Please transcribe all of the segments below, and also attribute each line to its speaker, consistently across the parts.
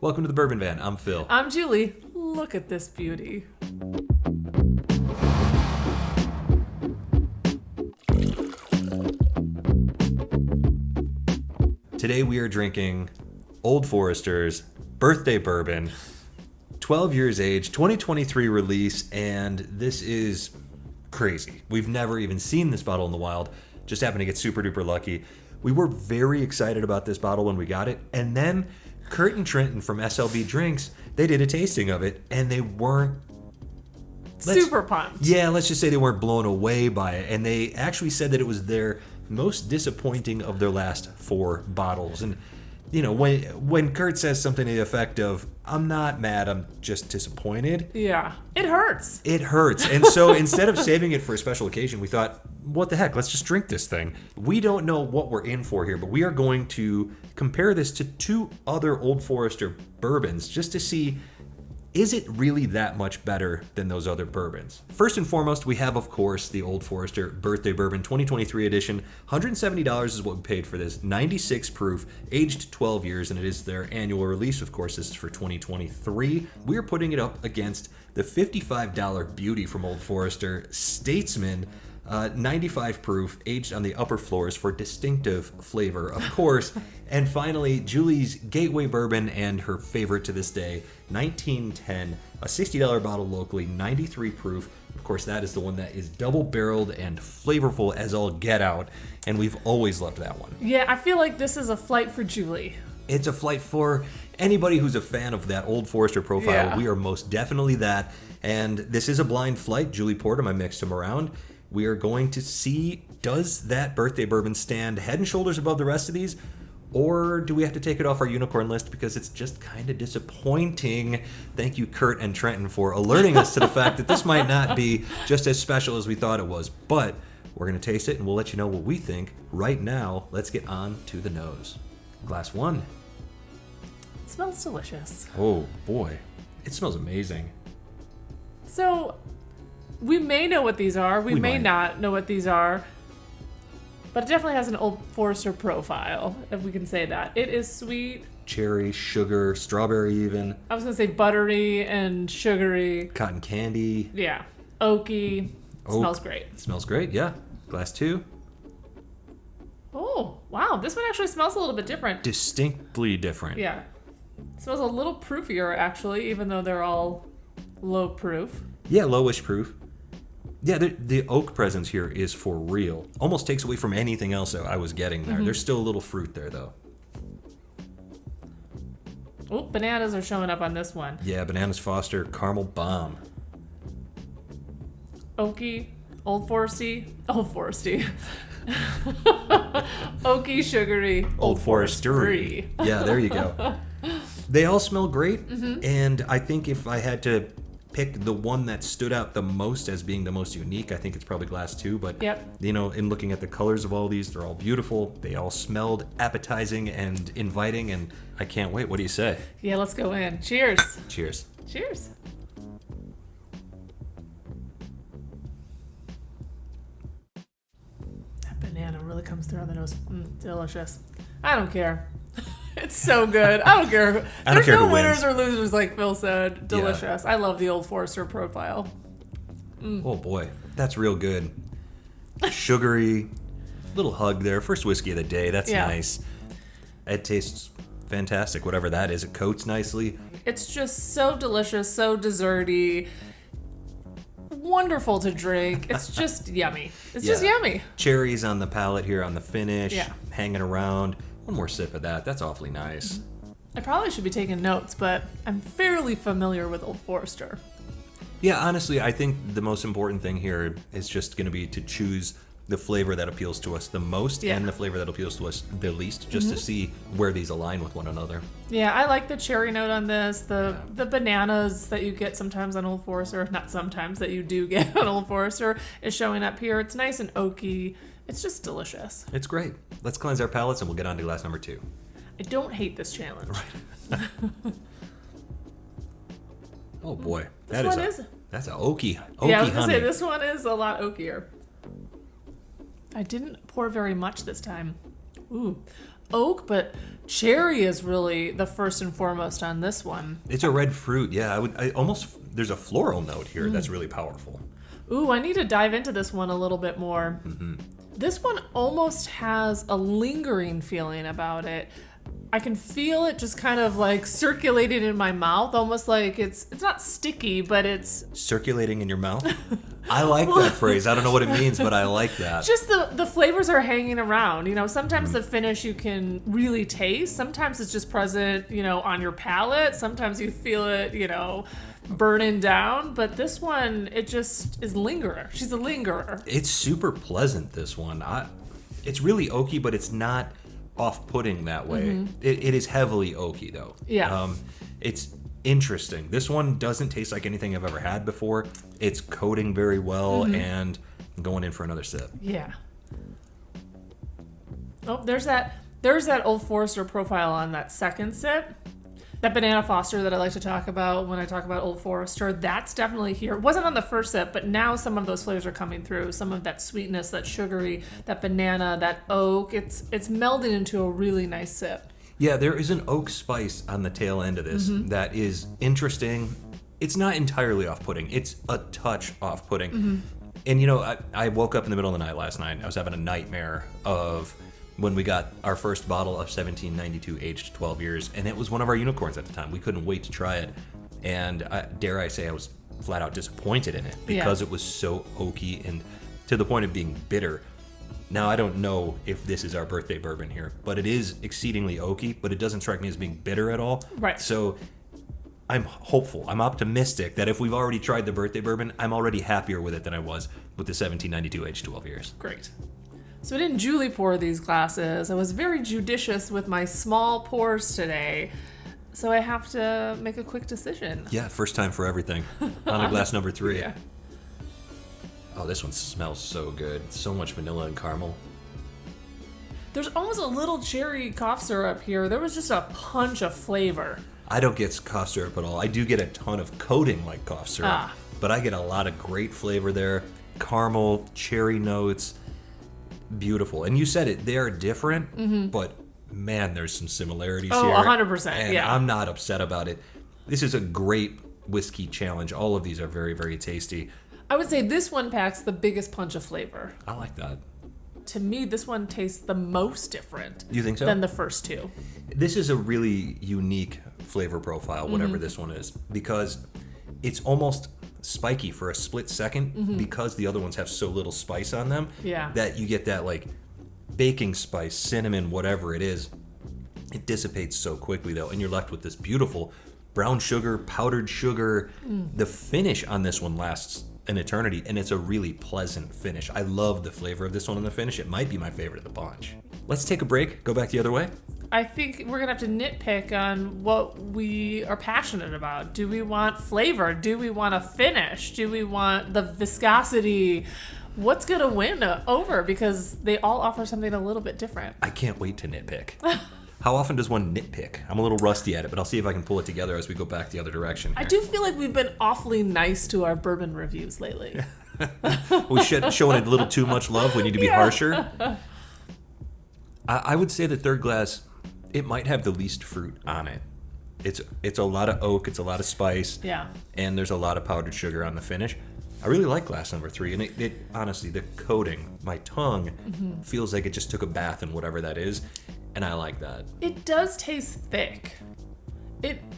Speaker 1: Welcome to the Bourbon Van. I'm Phil.
Speaker 2: I'm Julie. Look at this beauty.
Speaker 1: Today we are drinking Old Forester's Birthday Bourbon, 12 years age, 2023 release, and this is crazy. We've never even seen this bottle in the wild. Just happened to get super duper lucky. We were very excited about this bottle when we got it, and then Kurt and Trenton from SLB Drinks, they did a tasting of it, and they weren't
Speaker 2: super pumped.
Speaker 1: Yeah, let's just say they weren't blown away by it, and they actually said that it was their most disappointing of their last 4 bottles. And you know, when Kurt says something to the effect of, I'm not mad, I'm just disappointed.
Speaker 2: Yeah, it hurts.
Speaker 1: It hurts. And so instead of saving it for a special occasion, we thought, what the heck, let's just drink this thing. We don't know what we're in for here, but we are going to compare this to 2 other Old Forester bourbons just to see, is it really that much better than those other bourbons? First and foremost, we have, of course, the Old Forester Birthday Bourbon 2023 edition. $170 is what we paid for this. 96 proof, aged 12 years, and it is their annual release. Of course, this is for 2023. We are putting it up against the $55 beauty from Old Forester, Statesman, 95 proof, aged on the upper floors for distinctive flavor, of course. And finally, Julie's gateway bourbon and her favorite to this day, 1910, a $60 bottle locally, 93 proof. Of course, that is the one that is double-barreled and flavorful as all get out, and we've always loved that one.
Speaker 2: Yeah, I feel like this is a flight for Julie.
Speaker 1: It's a flight for anybody who's a fan of that Old Forester profile.
Speaker 2: Yeah.
Speaker 1: We are most definitely that, and this is a blind flight. Julie poured him, I mixed him around. We are going to see, does that birthday bourbon stand head and shoulders above the rest of these? Or do we have to take it off our unicorn list because it's just kind of disappointing? Thank you, Kurt and Trenton, for alerting us to the fact that this might not be just as special as we thought it was. But we're going to taste it, and we'll let you know what we think. Right now, let's get on to the nose. Glass 1.
Speaker 2: It smells delicious.
Speaker 1: Oh, boy. It smells amazing.
Speaker 2: So, we may know what these are. We may
Speaker 1: might
Speaker 2: not know what these are. But it definitely has an Old Forester profile, if we can say that. It is sweet.
Speaker 1: Cherry, sugar, strawberry even.
Speaker 2: I was going to say buttery and sugary.
Speaker 1: Cotton candy.
Speaker 2: Yeah. Oaky. Smells great.
Speaker 1: It smells great, yeah. Glass 2.
Speaker 2: Oh, wow. This one actually smells a little bit different.
Speaker 1: Distinctly different.
Speaker 2: Yeah. It smells a little proofier, actually, even though they're all low proof.
Speaker 1: Yeah, lowish proof. Yeah, the oak presence here is for real. Almost takes away from anything else that I was getting there. There's still a little fruit there, though.
Speaker 2: Oh, bananas are showing up on this one.
Speaker 1: Yeah, Bananas Foster, Caramel Bomb.
Speaker 2: Oaky, Old Foresty. Oaky, sugary,
Speaker 1: Old Forestery. Yeah, there you go. They all smell great, and I think if I had to pick the one that stood out the most as being the most unique, I think it's probably Glass 2, but
Speaker 2: Yep.
Speaker 1: you know, in looking at the colors of all these, they're all beautiful. They all smelled appetizing and inviting, and I can't wait. What do you say?
Speaker 2: Yeah, let's go in. Cheers.
Speaker 1: Cheers.
Speaker 2: Cheers. That banana really comes through on the nose. Delicious. I don't care. It's so good. I don't care.
Speaker 1: I don't
Speaker 2: There's
Speaker 1: care
Speaker 2: no
Speaker 1: who
Speaker 2: winners
Speaker 1: wins.
Speaker 2: or losers, like Phil said. Delicious. I love the Old Forester profile.
Speaker 1: Oh boy, that's real good. Sugary, little hug there. First whiskey of the day. That's
Speaker 2: Yeah.
Speaker 1: nice. It tastes fantastic. Whatever that is, it coats nicely.
Speaker 2: It's just so delicious, so desserty. Wonderful to drink. It's just yummy. It's just
Speaker 1: Yeah.
Speaker 2: yummy.
Speaker 1: Cherries on the palate here on the finish.
Speaker 2: Yeah.
Speaker 1: Hanging around. One more sip of that. That's awfully nice.
Speaker 2: I probably should be taking notes, but I'm fairly familiar with Old Forester.
Speaker 1: Yeah, honestly, I think the most important thing here is just going to be to choose the flavor that appeals to us the most and the flavor that appeals to us the least, just to see where these align with one another.
Speaker 2: Yeah, I like the cherry note on this. The bananas that you get sometimes on Old Forester, not sometimes, that you do get on Old Forester, is showing up here. It's nice and oaky. It's just delicious.
Speaker 1: It's great. Let's cleanse our palates and we'll get on to glass number 2.
Speaker 2: I don't hate this challenge.
Speaker 1: Oh boy,
Speaker 2: This one is
Speaker 1: that's a oaky
Speaker 2: yeah, I was gonna
Speaker 1: honey.
Speaker 2: say this one is a lot oakier. I didn't pour very much this time. Ooh. oak, but cherry is really the first and foremost on this one.
Speaker 1: It's a red fruit. Yeah, there's a floral note here that's really powerful.
Speaker 2: Ooh, I need to dive into this one a little bit more.
Speaker 1: Mm-hmm.
Speaker 2: This one almost has a lingering feeling about it. I can feel it just kind of like circulating in my mouth, almost like it's not sticky, but it's
Speaker 1: circulating in your mouth. I like that phrase. I don't know what it means, but I like that.
Speaker 2: Just the flavors are hanging around. Sometimes the finish you can really taste. Sometimes it's just present, on your palate. Sometimes you feel it, burning down. But this one, it just is lingerer. She's a lingerer.
Speaker 1: It's super pleasant, this one. It's really oaky, but it's not off-putting that way. Mm-hmm. It is heavily oaky, though.
Speaker 2: Yeah.
Speaker 1: It's interesting. This one doesn't taste like anything I've ever had before. It's coating very well, and I'm going in for another sip.
Speaker 2: Yeah. Oh, there's that Old Forester profile on that second sip. That Banana Foster that I like to talk about when I talk about Old Forester, that's definitely here. It wasn't on the first sip, but now some of those flavors are coming through. Some of that sweetness, that sugary, that banana, that oak. It's melding into a really nice sip.
Speaker 1: Yeah, there is an oak spice on the tail end of this that is interesting. It's not entirely off-putting. It's a touch off-putting. Mm-hmm. And, I woke up in the middle of the night last night. I was having a nightmare of when we got our first bottle of 1792 aged 12 years, and it was one of our unicorns at the time. We couldn't wait to try it, and dare I say I was flat out disappointed in it because it was so oaky and to the point of being bitter. Now, I don't know if this is our birthday bourbon here, but it is exceedingly oaky, but it doesn't strike me as being bitter at all.
Speaker 2: Right.
Speaker 1: So I'm hopeful, I'm optimistic that if we've already tried the birthday bourbon, I'm already happier with it than I was with the 1792 aged 12 years.
Speaker 2: Great. So I didn't Julie pour these glasses. I was very judicious with my small pours today. So I have to make a quick decision.
Speaker 1: Yeah, first time for everything. On to glass number 3.
Speaker 2: Yeah.
Speaker 1: Oh, this one smells so good. So much vanilla and caramel.
Speaker 2: There's almost a little cherry cough syrup here. There was just a punch of flavor.
Speaker 1: I don't get cough syrup at all. I do get a ton of coating like cough syrup. But I get a lot of great flavor there. Caramel, cherry notes. Beautiful. And you said it, they're different, but man, there's some similarities here.
Speaker 2: 100%.
Speaker 1: And
Speaker 2: yeah.
Speaker 1: I'm not upset about it. This is a great whiskey challenge. All of these are very, very tasty.
Speaker 2: I would say this one packs the biggest punch of flavor.
Speaker 1: I like that.
Speaker 2: To me, this one tastes the most different.
Speaker 1: You think so?
Speaker 2: Than the first two.
Speaker 1: This is a really unique flavor profile, whatever this one is, because it's almost spiky for a split second because the other ones have so little spice on them that you get that like baking spice, cinnamon, whatever it is. It dissipates so quickly though, and you're left with this beautiful brown sugar, powdered sugar. The finish on this one lasts an eternity, and it's a really pleasant finish. I love the flavor of this one and the finish. It might be my favorite of the bunch. Let's take a break, go back the other way.
Speaker 2: I think we're going to have to nitpick on what we are passionate about. Do we want flavor? Do we want a finish? Do we want the viscosity? What's going to win over? Because they all offer something a little bit different.
Speaker 1: I can't wait to nitpick. How often does one nitpick? I'm a little rusty at it, but I'll see if I can pull it together as we go back the other direction here.
Speaker 2: I do feel like we've been awfully nice to our bourbon reviews lately.
Speaker 1: We should showing it a little too much love. We need to be harsher. I would say the third glass, it might have the least fruit on it. It's a lot of oak, it's a lot of spice, and there's a lot of powdered sugar on the finish. I really like glass number 3, and it honestly, the coating, my tongue feels like it just took a bath in whatever that is, and I like that.
Speaker 2: It does taste thick.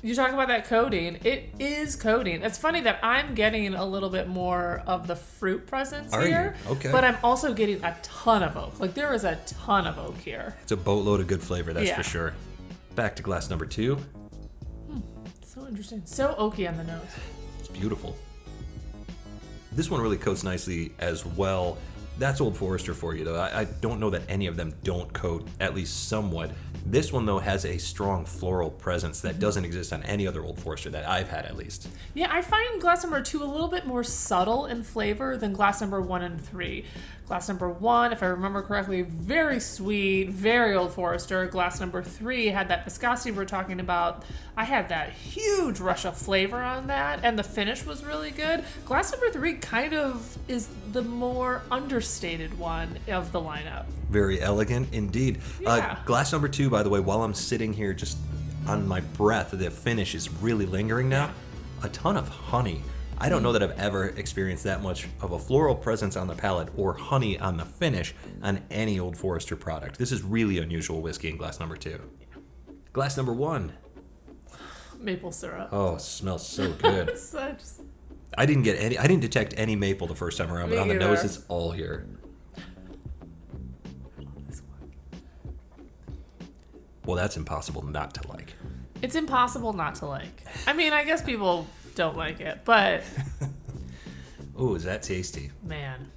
Speaker 2: You talk about that coating. It is coating. It's funny that I'm getting a little bit more of the fruit presence here.
Speaker 1: You? Okay.
Speaker 2: But I'm also getting a ton of oak. Like, there is a ton of oak here.
Speaker 1: It's a boatload of good flavor, that's for sure. Back to glass number 2.
Speaker 2: So interesting. So oaky on the nose.
Speaker 1: It's beautiful. This one really coats nicely as well. That's Old Forester for you, though. I don't know that any of them don't coat, at least somewhat. This one, though, has a strong floral presence that doesn't exist on any other Old Forester that I've had, at least.
Speaker 2: Yeah, I find glass number 2 a little bit more subtle in flavor than glass number 1 and 3. Glass number 1, if I remember correctly, very sweet, very Old Forester. Glass number 3 had that viscosity we're talking about. I had that huge rush of flavor on that, and the finish was really good. Glass number 3 kind of is the more understated one of the lineup.
Speaker 1: Very elegant indeed.
Speaker 2: Yeah.
Speaker 1: Glass number 2, by the way, while I'm sitting here just on my breath, the finish is really lingering now. A ton of honey. I don't know that I've ever experienced that much of a floral presence on the palate or honey on the finish on any Old Forester product. This is really unusual whiskey in glass number 2. Glass number 1.
Speaker 2: Maple syrup.
Speaker 1: Oh, it smells so good.
Speaker 2: Such...
Speaker 1: I didn't detect any maple the first time around, but on the nose it's all here. Well, that's impossible not to like.
Speaker 2: It's impossible not to like. I mean, I guess people don't like it, but...
Speaker 1: Oh, is that tasty?
Speaker 2: Man.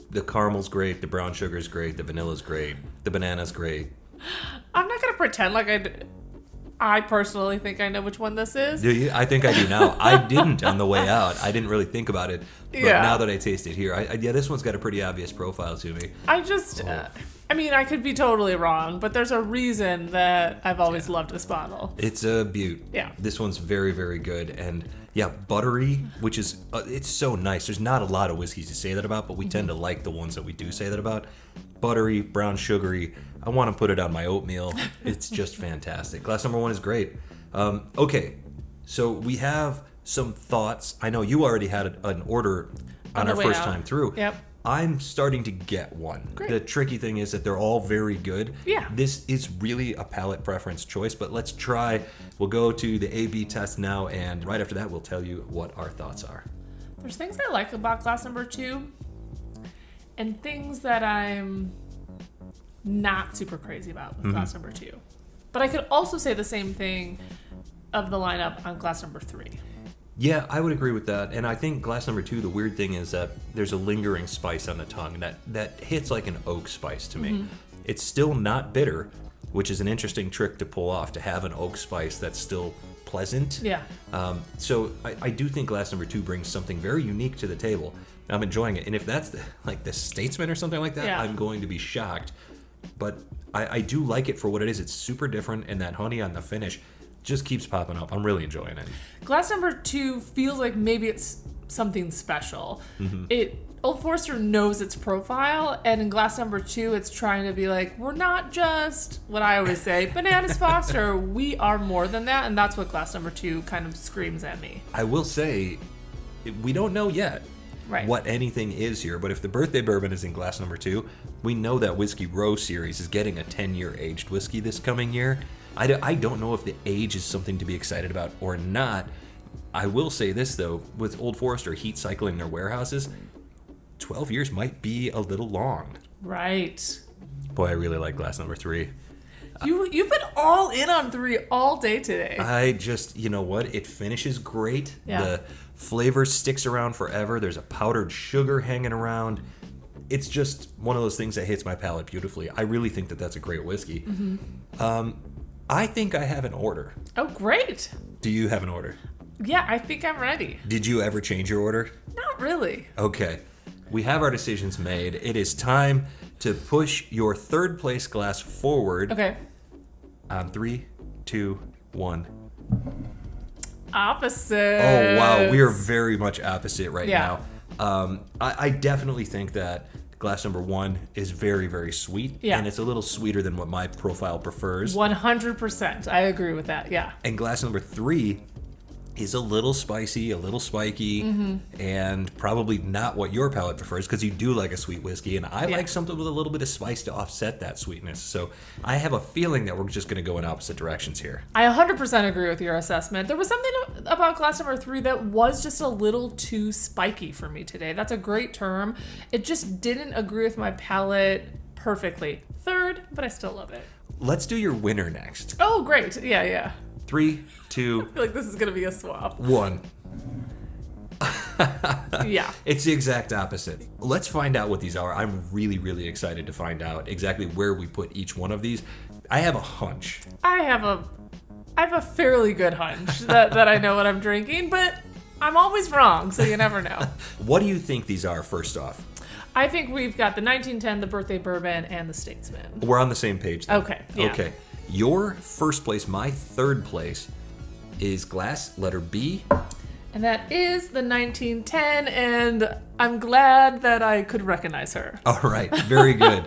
Speaker 1: The caramel's great, the brown sugar's great, the vanilla's great, the banana's great.
Speaker 2: I'm not going to pretend like I personally think I know which one this is.
Speaker 1: Do you? I think I do now. I didn't on the way out. I didn't really think about it. But now that I taste it here, this one's got a pretty obvious profile to me.
Speaker 2: I just... I mean, I could be totally wrong, but there's a reason that I've always loved this bottle.
Speaker 1: It's a beaut.
Speaker 2: Yeah.
Speaker 1: This one's very, very good. And yeah, buttery, which is, it's so nice. There's not a lot of whiskeys you say that about, but we tend to like the ones that we do say that about. Buttery, brown sugary. I want to put it on my oatmeal. It's just fantastic. Glass number 1 is great. Okay, so we have some thoughts. I know you already had an order on our first time through.
Speaker 2: Yep.
Speaker 1: I'm starting to get one.
Speaker 2: Great.
Speaker 1: The tricky thing is that they're all very good.
Speaker 2: Yeah.
Speaker 1: This is really a palate preference choice, but let's try. We'll go to the A/B test now, and right after that, we'll tell you what our thoughts are.
Speaker 2: There's things I like about glass number 2 and things that I'm not super crazy about with glass number 2. But I could also say the same thing of the lineup on glass number 3.
Speaker 1: Yeah, I would agree with that. And I think glass number 2, the weird thing is that there's a lingering spice on the tongue that hits like an oak spice to me. It's still not bitter, which is an interesting trick to pull off, to have an oak spice that's still pleasant.
Speaker 2: Yeah.
Speaker 1: So I do think glass number 2 brings something very unique to the table. I'm enjoying it. And if that's like the Statesman or something like that, I'm going to be shocked. But I do like it for what it is. It's super different, and that honey on the finish just keeps popping up. I'm really enjoying it.
Speaker 2: Glass number 2 feels like maybe it's something special. Old Forester knows its profile, and in glass number 2, it's trying to be like, we're not just what I always say, bananas Foster. We are more than that, and that's what glass number 2 kind of screams at me.
Speaker 1: I will say, we don't know yet what anything is here, but if the birthday bourbon is in glass number 2, we know that Whiskey Row series is getting a 10-year aged whiskey this coming year. I don't know if the age is something to be excited about or not. I will say this, though, with Old Forester heat cycling their warehouses, 12 years might be a little long.
Speaker 2: Right.
Speaker 1: Boy, I really like glass number 3.
Speaker 2: You've been all in on 3 all day today.
Speaker 1: I just, you know what? It finishes great.
Speaker 2: Yeah.
Speaker 1: The flavor sticks around forever. There's a powdered sugar hanging around. It's just one of those things that hits my palate beautifully. I really think that that's a great whiskey. I think I have an order.
Speaker 2: Oh, great.
Speaker 1: Do you have an order?
Speaker 2: Yeah, I think I'm ready.
Speaker 1: Did you ever change your order?
Speaker 2: Not really.
Speaker 1: Okay. We have our decisions made. It is time to push your third place glass forward.
Speaker 2: Okay.
Speaker 1: On 3, 2, 1.
Speaker 2: Opposite.
Speaker 1: Oh, wow. We are very much opposite right
Speaker 2: Yeah.
Speaker 1: now. I definitely think that glass number 1 is very, very sweet.
Speaker 2: Yeah.
Speaker 1: And it's a little sweeter than what my profile prefers.
Speaker 2: 100%. I agree with that. Yeah.
Speaker 1: And glass number 3 is a little spicy, a little spiky, and probably not what your palate prefers, because you do like a sweet whiskey, and I like something with a little bit of spice to offset that sweetness. So I have a feeling that we're just going to go in opposite directions here.
Speaker 2: I 100% agree with your assessment. There was something about glass number 3 that was just a little too spiky for me today. That's a great term. It just didn't agree with my palate perfectly. Third, but I still love it.
Speaker 1: Let's do your winner next.
Speaker 2: Oh, great. Yeah.
Speaker 1: 3, 2,
Speaker 2: I feel like this is going to be a swap.
Speaker 1: 1.
Speaker 2: Yeah.
Speaker 1: It's the exact opposite. Let's find out what these are. I'm really, really excited to find out exactly where we put each one of these. I have a hunch.
Speaker 2: I have a fairly good hunch that I know what I'm drinking, but I'm always wrong, so you never know.
Speaker 1: What do you think these are, first off?
Speaker 2: I think we've got the 1910, the Birthday Bourbon, and the Statesman.
Speaker 1: We're on the same page then.
Speaker 2: Okay, yeah.
Speaker 1: Okay. Your first place, my third place, is glass, letter B.
Speaker 2: And that is the 1910, and I'm glad that I could recognize her.
Speaker 1: All right, very good.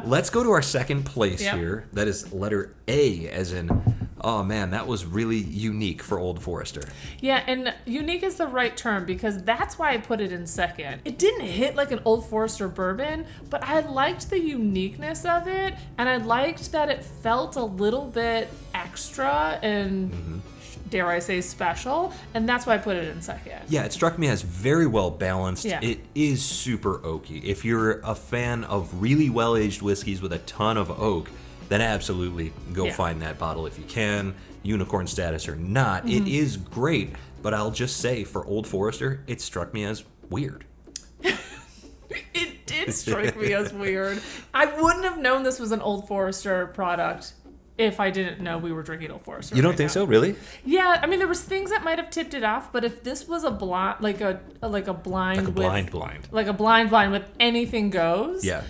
Speaker 1: Let's go to our second place
Speaker 2: Yep.
Speaker 1: here. That is letter A, as in, oh man, that was really unique for Old Forester.
Speaker 2: Yeah, and unique is the right term because that's why I put it in second. It didn't hit like an Old Forester bourbon, but I liked the uniqueness of it, and I liked that it felt a little bit extra and, dare I say, special, and that's why I put it in second.
Speaker 1: Yeah, it struck me as very well balanced.
Speaker 2: Yeah.
Speaker 1: It is super oaky. If you're a fan of really well-aged whiskeys with a ton of oak, then absolutely go
Speaker 2: Yeah.
Speaker 1: find that bottle if you can, unicorn status or not. It is great, but I'll just say for Old Forester, it struck me as weird.
Speaker 2: It did strike me as weird. I wouldn't have known this was an Old Forester product if I didn't know we were drinking Old Forester.
Speaker 1: You don't
Speaker 2: right
Speaker 1: think
Speaker 2: now.
Speaker 1: so, really?
Speaker 2: Yeah, I mean there was things that might have tipped it off, but if this was a blind, like a blind with
Speaker 1: Blind.
Speaker 2: like a blind with anything goes,
Speaker 1: Yeah.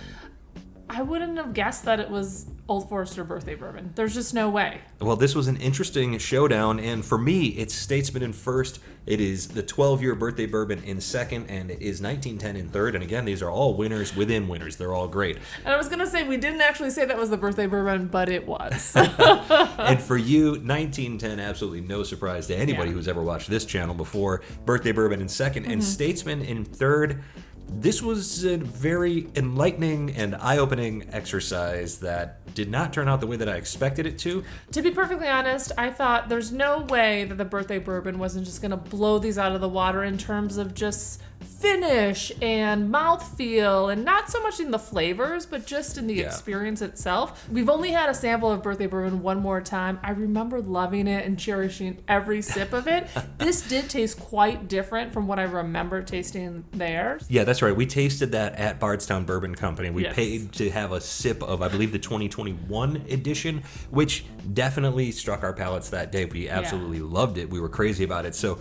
Speaker 2: I wouldn't have guessed that it was Old Forester Birthday Bourbon. There's just no way.
Speaker 1: Well, this was an interesting showdown, and for me, it's Statesman in first. It is the 12-year Birthday Bourbon in second, and it is 1910 in third. And again, these are all winners within winners. They're all great.
Speaker 2: And I was gonna say we didn't actually say that was the Birthday Bourbon, but it was.
Speaker 1: And for you, 1910, absolutely no surprise to anybody
Speaker 2: Yeah.
Speaker 1: who's ever watched this channel before. Birthday Bourbon in second, and Statesman in third. This was a very enlightening and eye-opening exercise that did not turn out the way that I expected it to.
Speaker 2: To be perfectly honest, I thought there's no way that the Birthday Bourbon wasn't just gonna blow these out of the water in terms of just finish and mouthfeel, and not so much in the flavors, but just in the
Speaker 1: Yeah.
Speaker 2: experience itself. We've only had a sample of Birthday Bourbon one more time. I remember loving it and cherishing every sip of it. This did taste quite different from what I remember tasting there.
Speaker 1: Yeah, that's right. We tasted that at Bardstown Bourbon Company. We
Speaker 2: Yes.
Speaker 1: paid to have a sip of, I believe, the 2021 edition, which definitely struck our palates that day. We absolutely loved it. We were crazy about it. So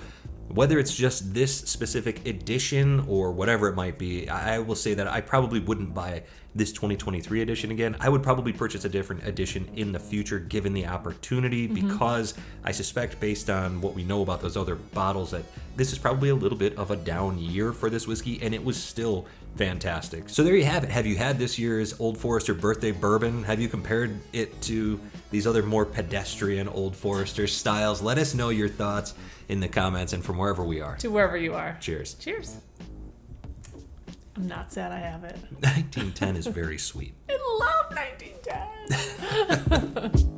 Speaker 1: whether it's just this specific edition or whatever it might be, I will say that I probably wouldn't buy this 2023 edition again. I would probably purchase a different edition in the future given the opportunity, because I suspect, based on what we know about those other bottles, that this is probably a little bit of a down year for this whiskey, and it was still fantastic. So there you have it. Have you had this year's Old Forester Birthday Bourbon? Have you compared it to these other more pedestrian Old Forester styles? Let us know your thoughts in the comments and from wherever we are.
Speaker 2: To wherever you are.
Speaker 1: Cheers.
Speaker 2: Cheers. I'm not sad I have it.
Speaker 1: 1910 is very sweet.
Speaker 2: I love 1910.